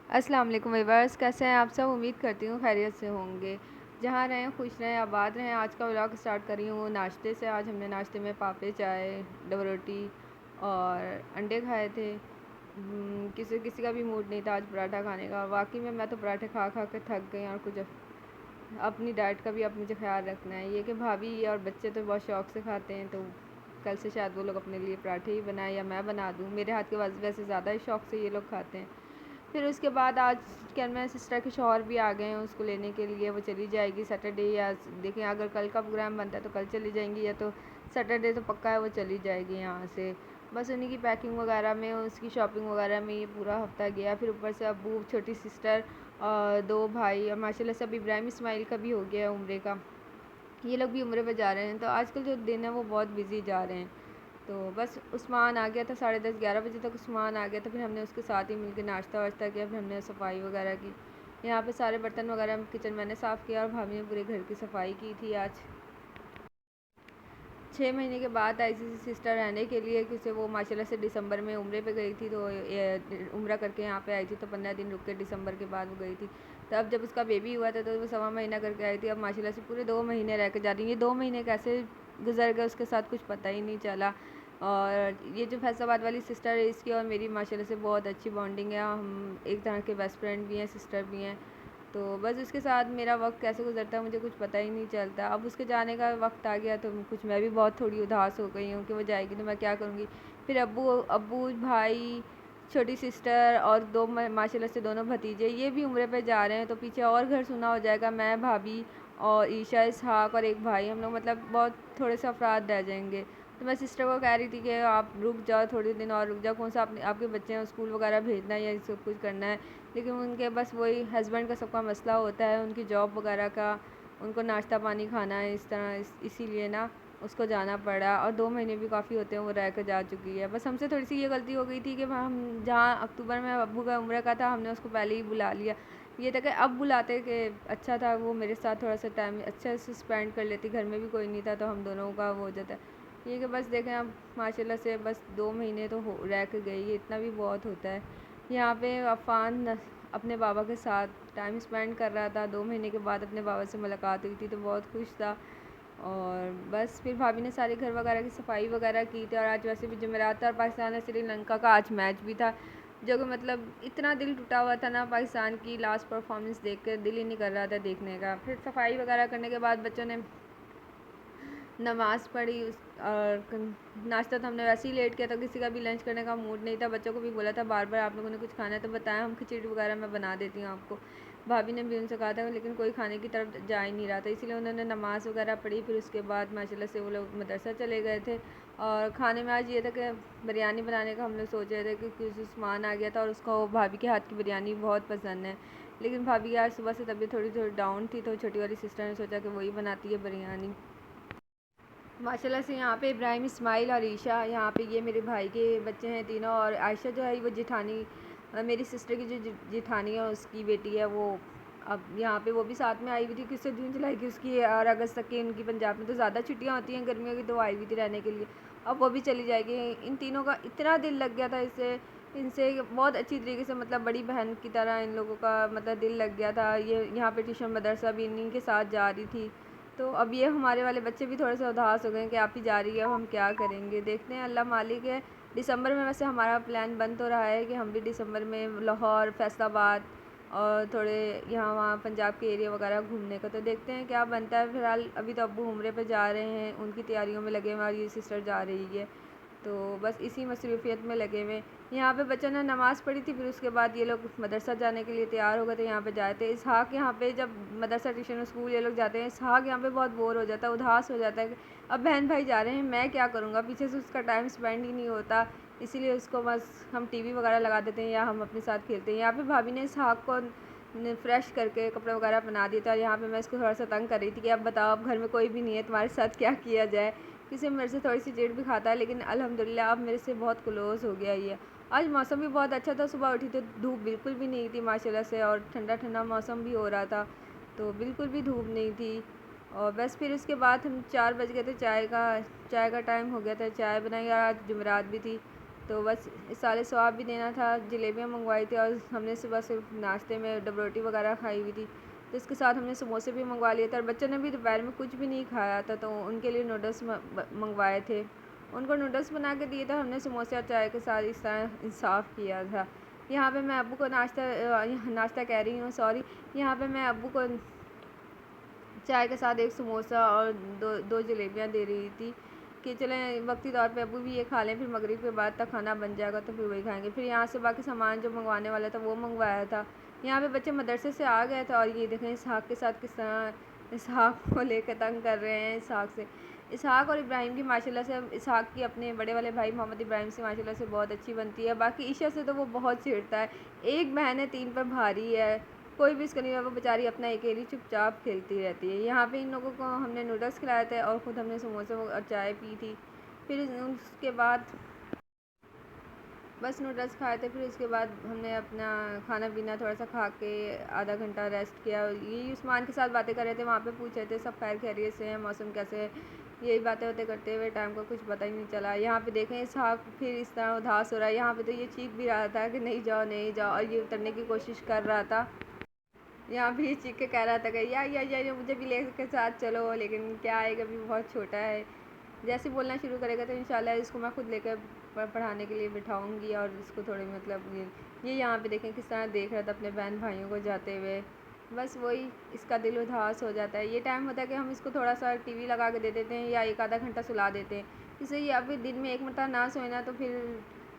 السلام علیکم ویورس، کیسے ہیں آپ سب؟ امید کرتی ہوں خیریت سے ہوں گے، جہاں رہیں خوش رہیں آباد رہیں۔ آج کا ولاگ سٹارٹ کر رہی ہوں ناشتے سے۔ آج ہم نے ناشتے میں پاپڑ، چائے، ڈبل روٹی اور انڈے کھائے تھے۔ کسی کسی کا بھی موڈ نہیں تھا آج پراٹھا کھانے کا، واقعی میں تو پراٹھے کھا کھا کے تھک گئی، اور کچھ اپنی ڈائٹ کا بھی اب مجھے خیال رکھنا ہے۔ یہ کہ بھابھی اور بچے تو بہت شوق سے کھاتے ہیں، تو کل سے شاید وہ لوگ اپنے لیے پراٹھے ہی بنائیں یا میں بنا دوں۔ میرے ہاتھ کے ویسے زیادہ ہی شوق سے یہ لوگ کھاتے ہیں۔ پھر اس کے بعد آج کیا میں سسٹر کے شوہر بھی آ گئے ہیں اس کو لینے کے لیے، وہ چلی جائے گی سیٹرڈے، یا دیکھیں اگر کل کا پروگرام بنتا ہے تو کل چلی جائیں گی، یا تو سیٹرڈے تو پکا ہے وہ چلی جائے گی یہاں سے۔ بس انہیں کی پیکنگ وغیرہ میں، اس کی شاپنگ وغیرہ میں یہ پورا ہفتہ گیا۔ پھر اوپر سے ابو، چھوٹی سسٹر اور دو بھائی، اور ماشاء اللہ سے ابھی ابراہیم اسماعیل کا بھی ہو گیا ہے عمرے کا، یہ لوگ بھی عمرے پہ جا رہے ہیں۔ تو آج کل جو دن ہے وہ بہت بزی جا رہے ہیں۔ تو بس عثمان آ گیا تھا 10:30 11 بجے تک عثمان آ گیا تھا، پھر ہم نے اس کے ساتھ ہی مل کے ناشتہ واشتہ کیا، پھر ہم نے صفائی وغیرہ کی۔ یہاں پہ سارے برتن وغیرہ کچن میں نے صاف کیا، اور بھابھی نے پورے گھر کی صفائی کی تھی آج۔ 6 مہینے کے بعد آئی تھی سسٹر رہنے کے لیے، کیونکہ وہ ماشاءاللہ سے دسمبر میں عمرے پہ گئی تھی، تو عمرہ کر کے یہاں پہ آئی تھی، تو 15 دن رک کے دسمبر کے بعد وہ گئی تھی۔ تو اب جب اس کا بیبی ہوا تھا تو وہ 1.25 مہینہ کر کے آئی تھی، اب ماشاءاللہ سے پورے 2 مہینے رہ کے جا رہی ہیں۔ یہ 2 مہینے کیسے گزر گئے اس کے ساتھ کچھ پتہ ہی نہیں چلا۔ اور یہ جو فیصل آباد والی سسٹر ہے، اس کی اور میری ماشاءاللہ سے بہت اچھی بانڈنگ ہے، ہم ایک طرح کے بیسٹ فرینڈ بھی ہیں، سسٹر بھی ہیں۔ تو بس اس کے ساتھ میرا وقت کیسے گزرتا ہے مجھے کچھ پتہ ہی نہیں چلتا۔ اب اس کے جانے کا وقت آ گیا تو کچھ میں بھی بہت تھوڑی اداس ہو گئی ہوں کہ وہ جائے گی تو میں کیا کروں گی۔ پھر ابو بھائی، چھوٹی سسٹر اور دو ماشاءاللہ سے دونوں بھتیجے یہ بھی عمرے پہ جا رہے ہیں، تو پیچھے اور گھر سنا ہو جائے گا۔ میں، بھابھی اور عیشا، اسحاق اور ایک بھائی، ہم لوگ مطلب بہت تھوڑے سے افراد رہ جائیں گے۔ تو میں سسٹر کو کہہ رہی تھی کہ آپ رک جاؤ تھوڑے دن اور رک جاؤ، کون سا آپ کے بچے ہیں اسکول وغیرہ بھیجنا ہے یا سب کچھ کرنا ہے، لیکن ان کے بس وہی ہسبینڈ کا سب کا مسئلہ ہوتا ہے، ان کی جاب وغیرہ کا، ان کو ناشتہ پانی کھانا ہے اس طرح، اسی لیے نا اس کو جانا پڑا، اور 2 مہینے بھی کافی ہوتے ہیں وہ رہ کے جا چکی ہے۔ بس ہم سے تھوڑی سی یہ غلطی ہو گئی تھی کہ ہم جہاں اکتوبر میں ابو کا عمرہ کا تھا، ہم نے اس کو پہلے ہی بلا لیا۔ یہ تھا کہ اب بلاتے کہ اچھا تھا، وہ میرے ساتھ تھوڑا سا ٹائم اچھا سے اسپینڈ کر لیتی، گھر میں بھی کوئی نہیں تھا تو ہم دونوں کا وہ ہو جاتا ہے۔ یہ کہ بس دیکھیں اب ماشاءاللہ سے بس 2 مہینے تو رہ کے گئی ہے، اتنا بھی بہت ہوتا ہے۔ یہاں پہ عفان اپنے بابا کے ساتھ ٹائم اسپینڈ کر رہا تھا، 2 مہینے کے بعد اپنے بابا سے ملاقات ہوئی تھی تو بہت خوش تھا۔ اور بس پھر بھابھی نے سارے گھر وغیرہ کی صفائی وغیرہ کی تھی، اور آج ویسے بھی جمعرات تھا، اور پاکستان اور سری لنکا کا آج میچ بھی تھا، جو کہ مطلب اتنا دل ٹوٹا ہوا تھا نا پاکستان کی لاسٹ پرفارمنس دیکھ کے، دل ہی نہیں کر رہا تھا دیکھنے کا۔ پھر صفائی وغیرہ کرنے کے بعد بچوں نے نماز پڑھی، اور ناشتہ تو ہم نے ویسے ہی لیٹ کیا تھا، کسی کا بھی لنچ کرنے کا موڈ نہیں تھا، بچوں کو بھی بولا تھا بار بار آپ لوگوں نے کچھ کھانا ہے تو بتائیں، ہم کھچڑی وغیرہ میں بنا دیتی ہوں آپ کو۔ بھابھی نے بھی ان سے کہا تھا لیکن کوئی کھانے کی طرف جا ہی نہیں رہا تھا، اسی لیے انہوں نے نماز وغیرہ پڑھی، پھر اس کے بعد ماشاءاللہ سے وہ لوگ مدرسہ چلے گئے تھے۔ اور کھانے میں آج یہ تھا کہ بریانی بنانے کا ہم نے سوچ رہے تھے، کیونکہ عثمان آ گیا تھا اور اس کو بھابھی کے ہاتھ کی بریانی بہت پسند ہے، لیکن بھابھی آج صبح سے طبیعت تھوڑی ڈاؤن تھی، تو چھوٹی والی سسٹر نے سوچا کہ وہی بناتی ہے بریانی۔ ماشاءاللہ سے یہاں پہ ابراہیم اسماعیل اور عیشا، یہاں پہ یہ میرے بھائی کے بچے ہیں تینوں، اور عائشہ جو ہے وہ جیٹھانی، میری سسٹر کی جو جیٹھانی ہے اس کی بیٹی ہے، وہ اب یہاں پہ وہ بھی ساتھ میں آئی ہوئی تھی، کس سے جون جولائی کی اس کی، اور اگست تک کی ان کی پنجاب میں تو زیادہ چھٹیاں ہوتی ہیں گرمیوں کی، تو آئی ہوئی تھی رہنے کے لیے، اب وہ بھی چلی جائے گی۔ ان تینوں کا اتنا دل لگ گیا تھا ان سے بہت اچھی طریقے سے، مطلب بڑی بہن کی طرح ان لوگوں کا مطلب دل لگ گیا تھا۔ یہ یہاں پہ ٹیوشن مدرسہ بھی انہیں کے ساتھ جا رہی تھی، تو اب یہ ہمارے والے بچے بھی تھوڑے سے اداس ہو گئے ہیں کہ آپ ہی جا رہی ہے، اب ہم کیا کریں گے، دیکھتے ہیں اللہ مالک ہے۔ دسمبر میں ویسے ہمارا پلان بن تو رہا ہے کہ ہم بھی دسمبر میں لاہور، فیصل آباد اور تھوڑے یہاں وہاں پنجاب کے ایریا وغیرہ گھومنے کا، تو دیکھتے ہیں کیا بنتا ہے۔ فی الحال ابھی تو ابو عمرے پہ جا رہے ہیں، ان کی تیاریوں میں لگے ہوئے ہیں، اور یہ سسٹر جا رہی ہے، تو بس اسی مصروفیت میں لگے ہوئے ہیں۔ یہاں پہ بچوں نے نماز پڑھی تھی، پھر اس کے بعد یہ لوگ مدرسہ جانے کے لیے تیار ہو گئے تھے، یہاں پہ جائے تھے۔ اسحاق یہاں پہ جب مدرسہ ٹیوشن اسکول یہ لوگ جاتے ہیں، اسحاق یہاں پہ بہت بور ہو جاتا ہے، اداس ہو جاتا ہے کہ اب بہن بھائی جا رہے ہیں، میں کیا کروں گا، پیچھے سے اس کا ٹائم اسپینڈ ہی نہیں ہوتا، اسی لیے اس کو بس ہم ٹی وی وغیرہ لگا دیتے ہیں یا ہم اپنے ساتھ کھیلتے ہیں۔ یہاں پہ بھابھی نے اسحاق کو فریش کر کے کپڑے وغیرہ بنا دیے تھے، اور یہاں پہ میں اس کو تھوڑا سا تنگ کر رہی تھی کہ اب بتاؤ اب گھر میں کوئی بھی نہیں ہے، تمہارے ساتھ کیا کیا جائے، کسی میرے سے تھوڑی سی چڑ بھی کھاتا ہے، لیکن الحمدللہ اب میرے سے بہت کلوز ہو گیا یہ۔ آج موسم بھی بہت اچھا تھا، صبح اٹھی تو دھوپ بالکل بھی نہیں تھی ماشاءاللہ سے، اور ٹھنڈا ٹھنڈا موسم بھی ہو رہا تھا، تو بالکل بھی دھوپ نہیں تھی۔ اور بس پھر اس کے بعد ہم 4 بج گئے تھے، چائے کا ٹائم ہو گیا تھا، چائے بنائی، اور آج جمعرات بھی تھی، تو بس سارے ثواب بھی دینا تھا. جلیبیاں منگوائی تھی اور ہم نے صبح صرف ناشتے میں ڈب روٹی وغیرہ کھائی ہوئی تھی, تو اس کے ساتھ ہم نے سموسے بھی منگوا لیے تھے. اور بچوں نے بھی دوپہر میں کچھ بھی نہیں کھایا تھا, تو ان کے لیے نوڈلس منگوائے تھے. ان کو نوڈلس بنا کے دیے تھے, ہم نے سموسے اور چائے کے ساتھ اس طرح انصاف کیا تھا. یہاں پہ میں ابو کو ناشتہ کہہ رہی ہوں, سوری. یہاں پہ میں ابو کو چائے کے ساتھ ایک سموسہ اور دو جلیبیاں دے رہی تھی کہ چلیں وقتی طور پہ ابو بھی یہ کھا لیں, پھر مغرب کے بعد تک کھانا بن جائے گا تو پھر وہی کھائیں گے. پھر یہاں سے باقی سامان جو منگوانے والا تھا وہ منگوایا تھا. یہاں پہ بچے مدرسے سے آ گئے تھے, اور یہ دیکھیں اسحاق کے ساتھ کس طرح اسحاق کو لے کے تنگ کر رہے ہیں. اسحاق اور ابراہیم کی ماشاءاللہ سے, اسحاق کی اپنے بڑے والے بھائی محمد ابراہیم سے ماشاءاللہ سے بہت اچھی بنتی ہے. باقی عشاء سے تو وہ بہت چڑھتا ہے, ایک بہن ہے 3 پر بھاری ہے, کوئی بھی اس کا نہیں ہے, وہ بیچاری اپنا اکیلی چپ چاپ کھیلتی رہتی ہے. یہاں پہ ان لوگوں کو ہم نے نوڈلس کھلائے تھے اور خود ہم نے سموسے اور چائے پی تھی. پھر اس کے بعد بس نوڈلس کھائے تھے. پھر اس کے بعد ہم نے اپنا کھانا پینا تھوڑا سا کھا کے آدھا گھنٹہ ریسٹ کیا. یہی عثمان کے ساتھ باتیں کر رہے تھے, وہاں پہ پوچھ رہے تھے سب خیر خیریت سے ہیں, موسم کیسے ہے, یہی باتیں کرتے ہوئے ٹائم کا کچھ پتہ ہی نہیں چلا. یہاں پہ دیکھیں اسحاق پھر اس طرح اداس ہو رہا ہے. یہاں پہ تو یہ چیخ بھی رہا تھا کہ نہیں جاؤ نہیں جاؤ, اور یہ اترنے کی کوشش کر رہا تھا. یہاں بھی چیخ کے کہہ رہا تھا کہ یا مجھے بھی لے کے ساتھ چلو, لیکن کیا آئے گا, بھی بہت چھوٹا ہے. جیسے بولنا شروع کرے گا تو انشاءاللہ اس کو میں خود لے کر پڑھانے کے لیے بٹھاؤں گی, اور اس کو تھوڑی مطلب یہ یہاں پہ دیکھیں کس طرح دیکھ رہا تھا اپنے بہن بھائیوں کو جاتے ہوئے. بس وہی اس کا دل اداس ہو جاتا ہے. یہ ٹائم ہوتا ہے کہ ہم اس کو تھوڑا سا ٹی وی لگا کے دے دیتے ہیں یا ایک آدھا گھنٹہ سلا دیتے ہیں. اس سے یہ ابھی دن میں ایک مرتبہ نہ سوئے نا تو پھر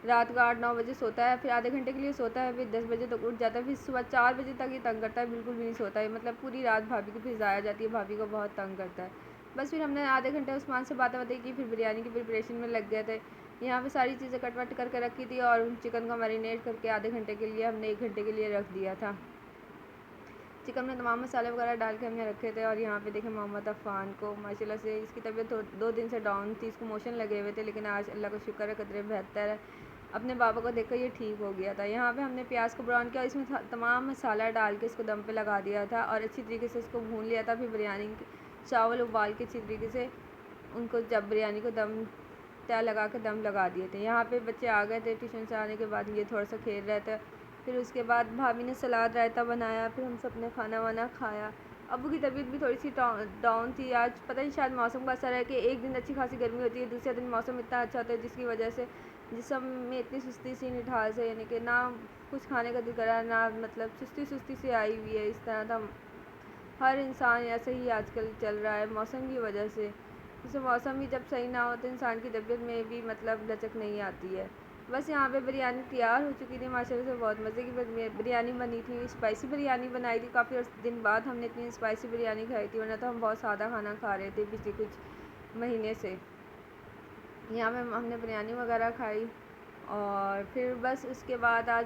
رات کا 8-9 بجے سوتا ہے, پھر آدھے گھنٹے کے لیے سوتا ہے, پھر 10 بجے تک اٹھ جاتا ہے, پھر صبح 4 بجے تک یہ تنگ کرتا ہے, بالکل بھی نہیں سوتا ہے. مطلب پوری رات بھابھی کی پھر ضائع جاتی ہے, بھابھی کو بہت تنگ کرتا ہے. بس پھر ہم نے آدھے گھنٹے عثمان سے باتیں کی, پھر بریانی کی پریپریشن میں لگ گئے تھے. یہاں پہ ساری چیزیں کٹ وٹ کر کے رکھی تھی, اور چکن کو میرینیٹ کر کے آدھے گھنٹے کے لیے ہم نے 1 گھنٹے کے لیے رکھ دیا تھا. چکن میں تمام مسالے وغیرہ ڈال کے ہم نے رکھے تھے. اور یہاں پہ دیکھیں محمد عفان کو ماشاءاللہ سے اس کی طبیعت 2 دن سے ڈاؤن تھی, اس کو موشن لگے ہوئے تھے, لیکن آج اللہ کا شکر ہے قدرے بہتر ہے, اپنے بابا کو دیکھ کر یہ ٹھیک ہو گیا تھا. یہاں پہ ہم نے پیاز کو براؤن کیا, اس میں تمام مسالہ ڈال کے اس کو دم پہ لگا دیا تھا, اور اچھی طریقے سے اس کو بھون لیا تھا. پھر بریانی چاول ابال کے اچھی طریقے سے ان کو جب بریانی کو دم لگا کے دم لگا دیے تھے. یہاں پہ بچے آ گئے تھے ٹیوشن سے آنے کے بعد, یہ تھوڑا سا کھیل رہے تھے. پھر اس کے بعد بھابھی نے سلاد رائتا بنایا, پھر ہم سب نے کھانا وانا کھایا. ابو کی طبیعت بھی تھوڑی سی ڈاؤن تھی آج, پتہ نہیں شاید موسم کا اثر ہے کہ ایک دن اچھی خاصی گرمی ہوتی ہے, دوسرے دن موسم اتنا اچھا ہوتا ہے جس کی وجہ سے جسم میں اتنی سستی سی نٹھاس ہے, یعنی کہ نہ کچھ کھانے کا دل کرا, نہ مطلب سستی سی آئی ہوئی ہے. اس طرح تھا ہر انسان, ایسے ہی آج کل چل رہا ہے موسم کی وجہ سے. جیسے موسم بھی جب صحیح نہ ہو تو انسان کی طبیعت میں بھی مطلب لچک نہیں آتی ہے. بس یہاں پہ بریانی تیار ہو چکی تھی, ماشاءاللہ سے بہت مزے کی بریانی بنی تھی. اسپائسی بریانی بنائی تھی, کافی دن بعد ہم نے اتنی اسپائسی بریانی کھائی تھی, ورنہ تو ہم بہت سادہ کھانا کھا رہے تھے پچھلے کچھ مہینے سے. یہاں پہ ہم نے بریانی وغیرہ کھائی, اور پھر بس اس کے بعد آج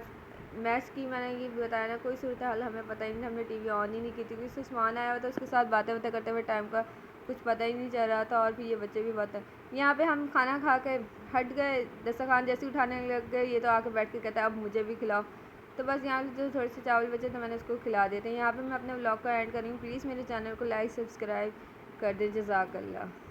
میچ کی میں نے یہ بتایا نا, کوئی صورتحال ہمیں پتہ ہی نہیں, ہم نے ٹی وی آن ہی نہیں کی تھی, کیونکہ عثمان آیا ہوا تھا, اس کے ساتھ باتیں کرتے ہوئے ٹائم کا کچھ پتہ ہی نہیں چل رہا تھا. اور پھر یہ بچے بھی بہت یہاں پہ ہم کھانا کھا کے ہٹ گئے, دسترخوان جیسے اٹھانے لگ گئے, یہ تو آ کے بیٹھ کے کہتا ہے اب مجھے بھی کھلاؤ. تو بس یہاں سے جو تھوڑے سے چاول بچے تھے میں نے اس کو کھلا دیے تھے. یہاں پہ میں اپنے ولاگ کا اینڈ کر رہی ہوں. پلیز میرے چینل کو لائک سبسکرائب کر دیں, جزاک اللہ.